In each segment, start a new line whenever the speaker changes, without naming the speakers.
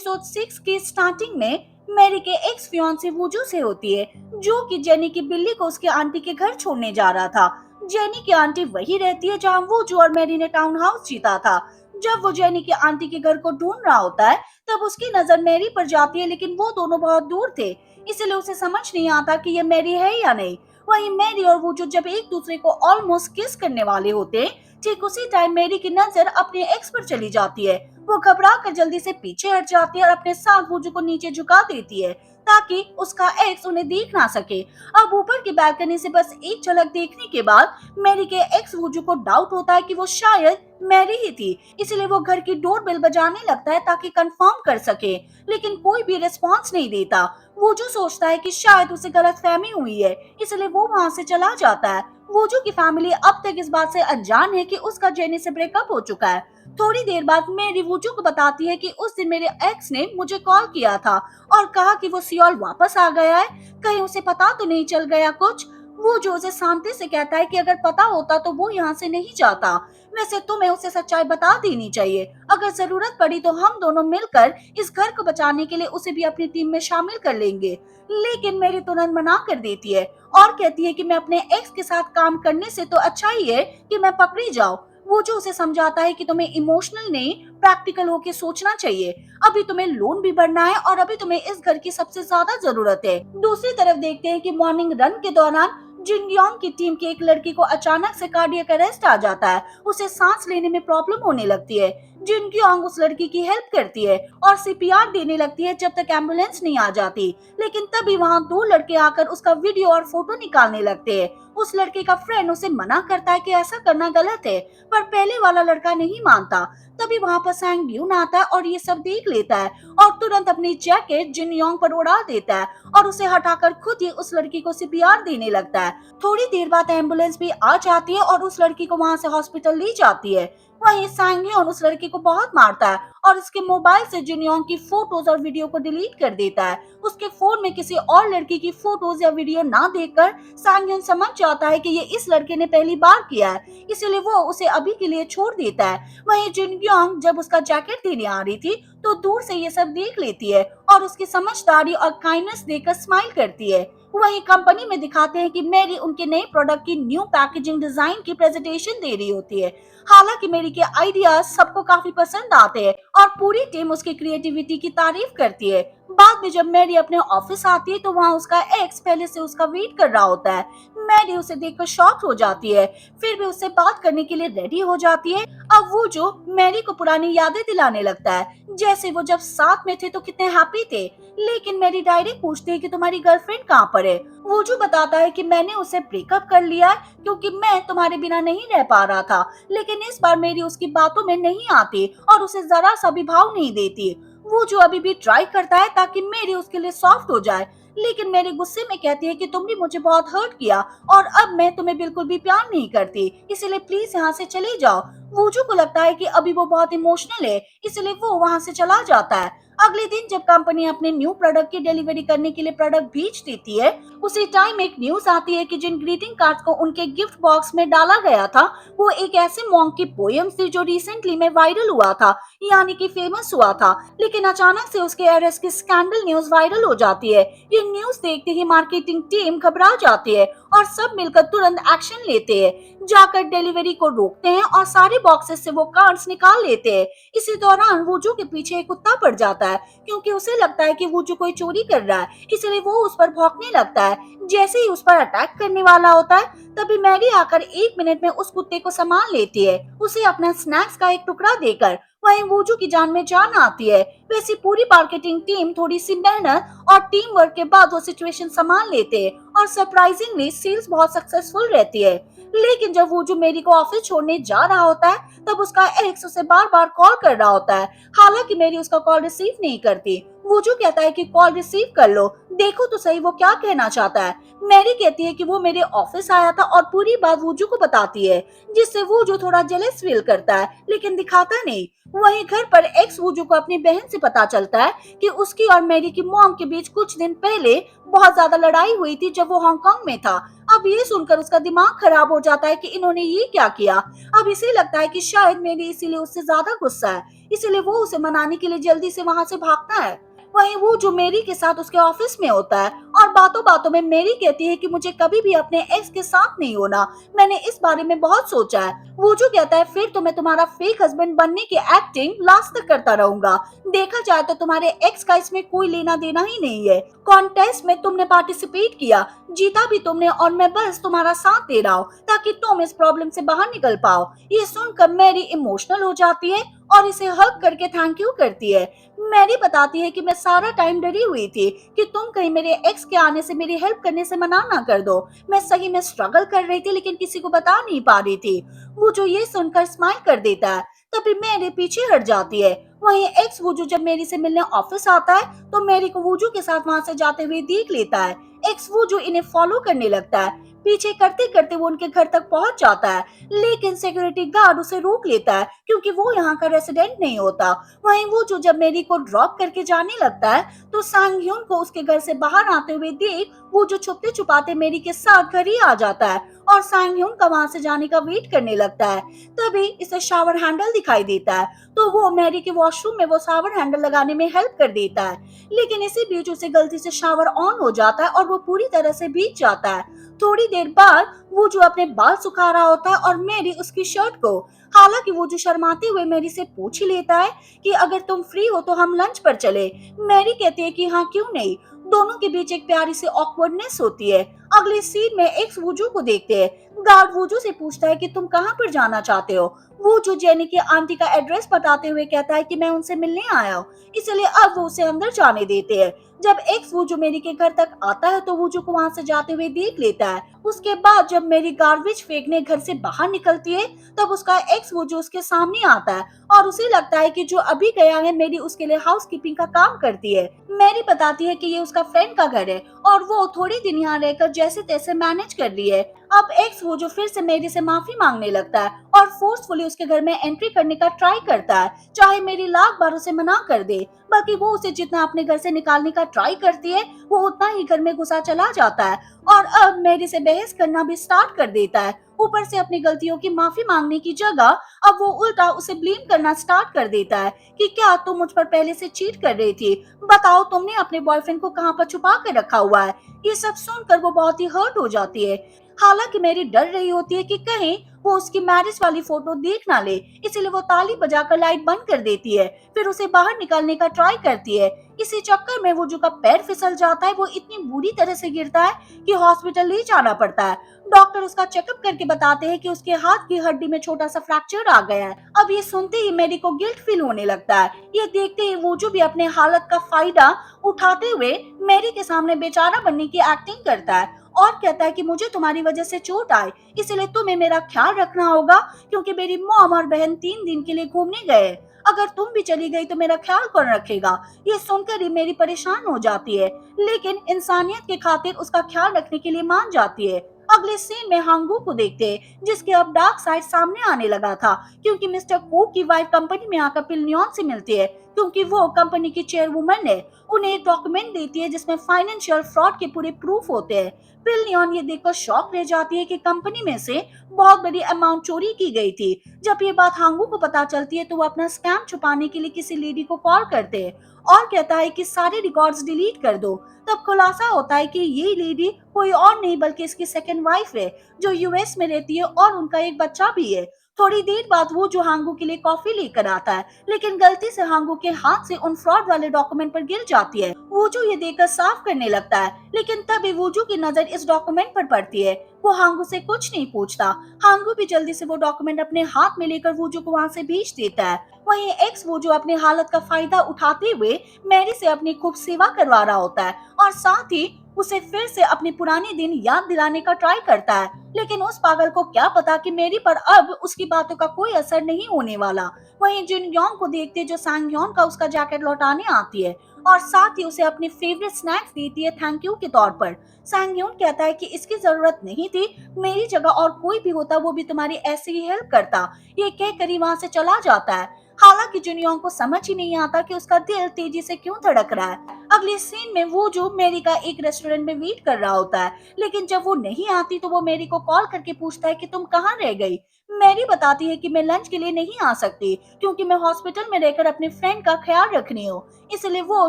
Episode 6 की starting में Mary के एक्स फियांसे वूजू से होती है, जो कि जेनी की बिल्ली को उसके आंटी के घर छोड़ने जा रहा था। जेनी की आंटी वही रहती है जहाँ वूजू और मैरी ने टाउन हाउस जीता था। जब वो जेनी की आंटी के घर को ढूंढ रहा होता है, तब उसकी नजर मैरी पर जाती है, लेकिन वो दोनों बहुत दूर थे, इसलिए उसे समझ नहीं आता कि ये मैरी है या नहीं। वहीं मैरी और वूजू जब एक दूसरे को ऑलमोस्ट किस करने वाले होते, ठीक उसी टाइम मैरी की नजर अपने एक्स पर चली जाती है। वो घबरा कर जल्दी से पीछे हट जाती है और अपने साथ वूजू को नीचे झुका देती है, ताकि उसका एक्स उन्हें देख ना सके। अब ऊपर की बैल्कनी से बस एक झलक देखने के बाद मैरी के एक्स वूजू को डाउट होता है कि वो शायद मैरी ही थी, इसलिए वो घर की डोर बेल बजाने लगता है ताकि कंफर्म कर सके, लेकिन कोई भी रिस्पॉन्स नहीं देता। वूजू सोचता है कि शायद उसे गलतफहमी हुई है, इसलिए वो वहाँ से चला जाता है। वूजू की फैमिली अब तक इस बात से अनजान है कि उसका जेनी से ब्रेकअप हो चुका है। थोड़ी देर बाद मैरी वूजू को बताती है कि उस दिन मेरे एक्स ने मुझे कॉल किया था और कहा कि वो सियोल वापस आ गया है, कहीं उसे पता तो नहीं चल गया कुछ। वो जो उसे शांति से कहता है कि अगर पता होता तो वो यहाँ से नहीं जाता। वैसे तुम्हें उसे सच्चाई बता देनी चाहिए, अगर जरूरत पड़ी तो हम दोनों मिलकर इस घर को बचाने के लिए उसे भी अपनी टीम में शामिल कर लेंगे। लेकिन मेरी तुरंत मना कर देती है और कहती है कि मैं अपने एक्स के साथ काम करने से तो अच्छा ही है कि मैं पकड़ी जाऊं। वो जो उसे समझाता है कि तुम्हें इमोशनल नहीं, प्रैक्टिकल होके सोचना चाहिए। अभी तुम्हें लोन भी भरना है और अभी तुम्हें इस घर की सबसे ज्यादा जरूरत है। दूसरी तरफ देखते हैं कि मॉर्निंग रन के दौरान जिनयोंग की टीम की एक लड़की को अचानक से कार्डियक अरेस्ट आ जाता है। उसे सांस लेने में प्रॉब्लम होने लगती है। जिनयोंग उस लड़की की हेल्प करती है और सीपीआर देने लगती है जब तक एम्बुलेंस नहीं आ जाती। लेकिन तभी वहाँ दो लड़के आकर उसका वीडियो और फोटो निकालने लगते हैं। उस लड़के का फ्रेंड उसे मना करता है कि ऐसा करना गलत है, पर पहले वाला लड़का नहीं मानता। तभी वहाँ पर सैंग ड्यून आता है और ये सब देख लेता है और तुरंत अपनी जैकेट जिनयोंग पर उड़ा देता है और उसे हटाकर खुद ही उस लड़की को सीपीआर देने लगता है। थोड़ी देर बाद एम्बुलेंस भी आ जाती है और उस लड़की को वहाँ से हॉस्पिटल ली जाती है। वहीं सैंगयोन उस लड़की को बहुत मारता है और उसके मोबाइल से जिनयोंग की फोटोज और वीडियो को डिलीट कर देता है। उसके फोन में किसी और लड़की की फोटोज या वीडियो ना देखकर सैंगयोन समझ जाता है कि ये इस लड़के ने पहली बार किया है, इसलिए वो उसे अभी के लिए छोड़ देता है। वहीं जिनयोंग जब उसका जैकेट देने आ रही थी तो दूर से ये सब देख लेती है और उसकी समझदारी और काइंडनेस देखकर स्माइल करती है। वहीं कंपनी में दिखाते हैं कि मैरी उनके नए प्रोडक्ट की न्यू पैकेजिंग डिजाइन की प्रेजेंटेशन दे रही होती है। हालांकि मैरी के आइडियाज सबको काफी पसंद आते हैं और पूरी टीम उसकी क्रिएटिविटी की तारीफ करती है। बाद में जब मैरी अपने ऑफिस आती है तो वहाँ उसका एक्स पहले से उसका वेट कर रहा होता है। मैरी उसे देखकर शॉक हो जाती है, फिर भी उससे बात करने के लिए रेडी हो जाती है। अब वो जो मैरी को पुरानी यादें दिलाने लगता है, जैसे वो जब साथ में थे तो कितने हैप्पी थे। लेकिन मैरी डायरेक्ट पूछती है कि तुम्हारी गर्लफ्रेंड कहाँ पर है। वो जो बताता है कि मैंने उससे ब्रेकअप कर लिया है क्योंकि मैं तुम्हारे बिना नहीं रह पा रहा था। लेकिन इस बार मेरी उसकी बातों में नहीं आती और उसे जरा सा भी भाव नहीं देती। वो जो अभी भी ट्राई करता है ताकि मेरी उसके लिए सॉफ्ट हो जाए, लेकिन मेरे गुस्से में कहती है कि तुमने मुझे बहुत हर्ट किया और अब मैं तुम्हें बिल्कुल भी प्यार नहीं करती, इसलिए प्लीज यहाँ से चले जाओ। वूजू को लगता है कि अभी वो बहुत इमोशनल है, इसलिए वो वहाँ से चला जाता है। अगले दिन जब कंपनी अपने न्यू प्रोडक्ट की डिलीवरी करने के लिए प्रोडक्ट भेज देती है, उसी टाइम एक न्यूज आती है कि जिन ग्रीटिंग कार्ड को उनके गिफ्ट बॉक्स में डाला गया था वो एक ऐसे मॉन्क की पोएम थी जो रिसेंटली में वायरल हुआ था, यानी कि फेमस हुआ था। लेकिन अचानक से उसके अरेस्ट की स्कैंडल न्यूज वायरल हो जाती है। ये न्यूज देखते ही मार्केटिंग टीम घबरा जाती है और सब मिलकर तुरंत एक्शन लेते हैं, जाकर डिलीवरी को रोकते हैं और सारे बॉक्सेस से वो कार्ड्स निकाल लेते हैं। इसी दौरान वूजू के पीछे एक कुत्ता पड़ जाता है क्योंकि उसे लगता है कि वूजू कोई चोरी कर रहा है, इसलिए वो उस पर भौंकने लगता है। जैसे ही उस पर अटैक करने वाला होता है, तभी मैरी आकर 1 मिनट में उस कुत्ते को संभाल लेती है, उसे अपना स्नैक्स का एक टुकड़ा देकर। वहीं वूजू की जान में जान आती है। वैसे पूरी मार्केटिंग टीम थोड़ी सी मेहनत और टीम वर्क के बाद वो सिचुएशन संभाल लेते हैं और सरप्राइजिंगली सेल्स बहुत सक्सेसफुल रहती है। लेकिन जब वूजू मेरी को ऑफिस छोड़ने जा रहा होता है, तब उसका एक्स उसे बार बार कॉल कर रहा होता है। हालांकि मेरी उसका कॉल रिसीव नहीं करती। वूजू कहता है कि कॉल रिसीव कर लो, देखो तो सही वो क्या कहना चाहता है। मैरी कहती है कि वो मेरे ऑफिस आया था और पूरी बात वूजू को बताती है, जिससे वूजू थोड़ा जेलस फील करता है लेकिन दिखाता नहीं। वहीं घर पर एक्स वूजू को अपनी बहन से पता चलता है कि उसकी और मैरी की मॉम के बीच कुछ दिन पहले बहुत ज्यादा लड़ाई हुई थी जब वो हांगकांग में था। अब ये सुनकर उसका दिमाग खराब हो जाता है कि इन्होंने ये क्या किया। अब इसे लगता है कि शायद मेरी इसीलिए उससे ज्यादा गुस्सा है, इसीलिए वो उसे मनाने के लिए जल्दी से वहां से भागता है। वहीं वो जो मेरी के साथ उसके ऑफिस में होता है और बातों बातों में मेरी कहती है कि मुझे कभी भी अपने एक्स के साथ नहीं होना, मैंने इस बारे में बहुत सोचा है। वो जो कहता है फिर तो मैं तुम्हारा फेक हस्बैंड बनने की एक्टिंग लास्ट तक करता रहूंगा। देखा जाए तो तुम्हारे एक्स का इसमें कोई लेना देना ही नहीं है। कॉन्टेस्ट में तुमने पार्टिसिपेट किया, जीता भी तुमने और मैं बस तुम्हारा साथ दे रहा हूँ ताकि तुम इस प्रॉब्लम से बाहर निकल पाओ। ये सुनकर मैरी इमोशनल हो जाती है और इसे हग करके थैंक यू करती है। मैरी बताती है कि मैं सारा टाइम डरी हुई थी कि तुम कहीं मेरे एक्स के आने से मेरी हेल्प करने से मना ना कर दो। मैं सही में स्ट्रगल कर रही थी लेकिन किसी को बता नहीं पा रही थी। वो जो ये सुनकर स्माइल कर देता है, तभी मेरी पीछे हट जाती है। वहीं एक्स वुजू जब मेरी से मिलने ऑफिस आता है तो मेरी को वुजू के साथ वहां से जाते हुए देख लेता है। एक्स वुजू इन्हें फॉलो करने लगता है। पीछे करते करते वो उनके घर तक पहुंच जाता है, लेकिन सिक्योरिटी गार्ड उसे रोक लेता है क्योंकि वो यहाँ का रेसिडेंट नहीं होता। वहीं वो जो जब मेरी को ड्रॉप करके जाने लगता है तो सांग ह्यून को उसके घर से बाहर आते हुए देख वो जो छुपते छुपाते मेरी के साथ घर ही आ जाता है और सांग ह्यून का वहां से जाने का वेट करने लगता है। तभी इसे शावर हैंडल दिखाई देता है तो वो मैरी के वॉशरूम में वो शावर हैंडल लगाने में हेल्प कर देता है, लेकिन इसी बीच उसे गलती से शावर ऑन हो जाता है और वो पूरी तरह से भीग जाता है। थोड़ी देर बाद वो जो अपने बाल सुखा रहा होता है और मैरी उसकी शर्ट को, हालांकि वो जो शर्माते हुए मैरी से पूछ ही लेता है कि अगर तुम फ्री हो तो हम लंच पर चले। मैरी कहती है कि हाँ क्यों नहीं। दोनों के बीच एक प्यारी सी ऑकवर्डनेस होती है। अगले सीन में एक वुजू को देखते हैं। गार्ड वुजू से पूछता है कि तुम कहाँ पर जाना चाहते हो। वो जो जेनी की आंटी का एड्रेस बताते हुए कहता है कि मैं उनसे मिलने आया हूँ, इसलिए अब वो उसे अंदर जाने देते हैं। जब एक्स वुजू मेरी के घर तक आता है तो वुजू को वहां से जाते हुए देख लेता है। उसके बाद जब मेरी गार्बेज फेंकने घर से बाहर निकलती है तब उसका एक्स वुजू उसके सामने आता है और उसे लगता है कि जो अभी गया है मेरी उसके लिए हाउसकीपिंग का काम करती है। मैरी बताती है कि ये उसका फ्रेंड का घर है और वो थोड़े दिन यहाँ रहकर जैसे तैसे मैनेज कर रही है। अब एक्स वो जो फिर से मेरी से माफी मांगने लगता है और फोर्सफुली उसके घर में एंट्री करने का ट्राई करता है, चाहे मेरी लाख बार उसे मना कर दे। बल्कि वो उसे जितना अपने घर से निकालने का ट्राई करती है वो उतना ही घर में घुसा चला जाता है और अब मेरी से बहस करना भी स्टार्ट कर देता है। ऊपर से अपनी गलतियों की माफी मांगने की जगह अब वो उल्टा उसे ब्लेम करना स्टार्ट कर देता है कि क्या तुम मुझ पर पहले से चीट कर रही थी, बताओ तुमने अपने बॉयफ्रेंड को कहाँ पर छुपा कर रखा हुआ है। ये सब सुनकर वो बहुत ही हर्ट हो जाती है। हालांकि मेरी डर रही होती है कि कहीं वो उसकी मैरिज वाली फोटो देख ना ले, इसीलिए वो ताली बजाकर लाइट बंद कर देती है, फिर उसे बाहर निकालने का ट्राई करती है। इसी चक्कर में वो जो का पैर फिसल जाता है, वो इतनी बुरी तरह से गिरता है कि हॉस्पिटल ले जाना पड़ता है। डॉक्टर उसका चेकअप करके बताते हैं कि उसके हाथ की हड्डी में छोटा सा फ्रैक्चर आ गया है। अब ये सुनते ही मेरी को गिल्ट फील होने लगता है। ये देखते ही वो जो भी अपने हालत का फायदा उठाते हुए मेरी के सामने बेचारा बनने की एक्टिंग करता है और कहता है कि मुझे तुम्हारी वजह से चोट आई, इसलिए तुम्हें मेरा ख्याल रखना होगा क्योंकि मेरी मॉम और बहन 3 दिन के लिए घूमने गए। अगर तुम भी चली गई तो मेरा ख्याल कौन रखेगा। ये सुनकर ही मेरी परेशान हो जाती है, लेकिन इंसानियत के खातिर उसका ख्याल रखने के लिए मान जाती है। अगले सीन में हांगू को देखते हैं जिसके अब डार्क साइड सामने आने लगा था क्योंकि मिस्टर को की वाइफ कंपनी में आकर पिलनियन से मिलती है क्योंकि वो कंपनी की चेयरवुमन है। उन्हें एक डॉक्यूमेंट देती है जिसमें फाइनेंशियल फ्रॉड के पूरे प्रूफ होते हैं। पिलनियन ये देखकर शॉक रह जाती है कि कंपनी में से बहुत बड़ी अमाउंट चोरी की गई थी। जब ये बात हांगू को पता चलती है तो वो अपना स्कैम छुपाने के लिए किसी लेडी को कॉल करते हैं और कहता है कि सारे रिकॉर्ड्स डिलीट कर दो। तब खुलासा होता है कि ये लेडी कोई और नहीं बल्कि इसकी सेकंड वाइफ है जो यूएस में रहती है और उनका एक बच्चा भी है। थोड़ी देर बाद वो जो हांगू के लिए कॉफी लेकर आता है, लेकिन गलती से हांगू के हाथ से उन फ्रॉड वाले डॉक्यूमेंट पर गिर जाती है। वूजू ये देखकर साफ करने लगता है, लेकिन तभी वूजू की नजर इस डॉक्यूमेंट पर पड़ती है। वो हांगू से कुछ नहीं पूछता। हांगू भी जल्दी से वो डॉक्यूमेंट अपने हाथ में लेकर वूजू को वहाँ से भेज देता है। वहीं एक्स वूजू अपनी हालत का फायदा उठाते हुए मैरी से अपनी खूब सेवा करवा रहा होता है और साथ ही उसे फिर से अपने पुराने दिन याद दिलाने का ट्राई करता है, लेकिन उस पागल को क्या पता कि मेरी पर अब उसकी बातों का कोई असर नहीं होने वाला। वहीं जिन योंग को देखते जो सांग योंग का उसका जैकेट लौटाने आती है, और साथ ही उसे अपने फेवरेट स्नैक्स देती है थैंक यू के तौर पर। सांगयोन कहता है कि इसकी जरूरत नहीं थी, मेरी जगह और कोई भी होता वो भी तुम्हारी ऐसी ही हेल्प करता। ये कहकर ही वहां से चला जाता है। हालांकि जुनियोंग को समझ ही नहीं आता कि उसका दिल तेजी से क्यों धड़क रहा है। अगले सीन में वो जो मैरी का एक रेस्टोरेंट में वेट कर रहा होता है, लेकिन जब वो नहीं आती तो वो मैरी को कॉल करके पूछता है कि तुम कहाँ रह गई। मैरी बताती है कि मैं लंच के लिए नहीं आ सकती क्योंकि मैं हॉस्पिटल में रहकर अपने फ्रेंड का ख्याल रख रही हूँ। इसलिए वो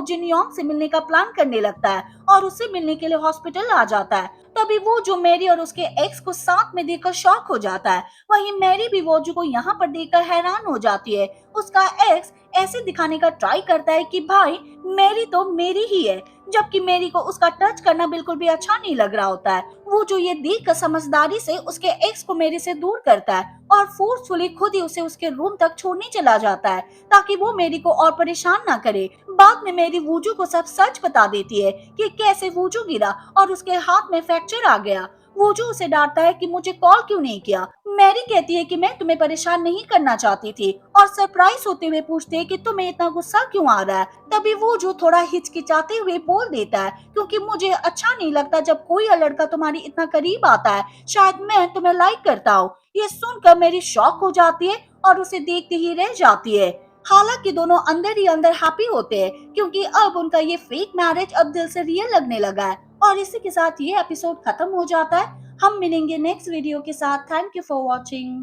जिनयोंग से मिलने का प्लान करने लगता है और उससे मिलने के लिए हॉस्पिटल आ जाता है। तभी वो जो मैरी और उसके एक्स को साथ में देखकर शॉक हो जाता है। वहीं मैरी भी वोजू को यहाँ पर देखकर हैरान हो जाती है। उसका एक्स ऐसे दिखाने का ट्राई करता है कि भाई मैरी तो मेरी ही है, जबकि मैरी को उसका टच करना बिल्कुल भी अच्छा नहीं लग रहा होता है। वो जो ये देखकर समझदारी से उसके एक्स को मैरी से दूर करता है और फोर्सफुली खुद ही उसे उसके रूम तक छोड़ने चला जाता है ताकि वो मैरी को और परेशान ना करे। बाद में मैरी वूजू को सब सच बता देती है कि कैसे वूजू गिरा और उसके हाथ में फ्रैक्चर आ गया। वूजू उसे डांटता है कि मुझे कॉल क्यों नहीं किया। मैरी कहती है कि मैं तुम्हें परेशान नहीं करना चाहती थी और सरप्राइज होते हुए पूछती है कि तुम्हें इतना गुस्सा क्यों आ रहा है। तभी वो जो थोड़ा हिचकिचाते हुए बोल देता है क्योंकि मुझे अच्छा नहीं लगता जब कोई लड़का तुम्हारी इतना करीब आता है, शायद मैं तुम्हें लाइक करता हूँ। ये सुनकर मेरी शॉक हो जाती है और उसे देखते ही रह जाती है। हालांकि दोनों अंदर ही अंदर हैप्पी होते हैं क्योंकि अब उनका ये फेक मैरिज अब दिल से रियल लगने लगा है। और इसी के साथ ये एपिसोड खत्म हो जाता है। हम मिलेंगे नेक्स्ट वीडियो के साथ। Thank you for watching.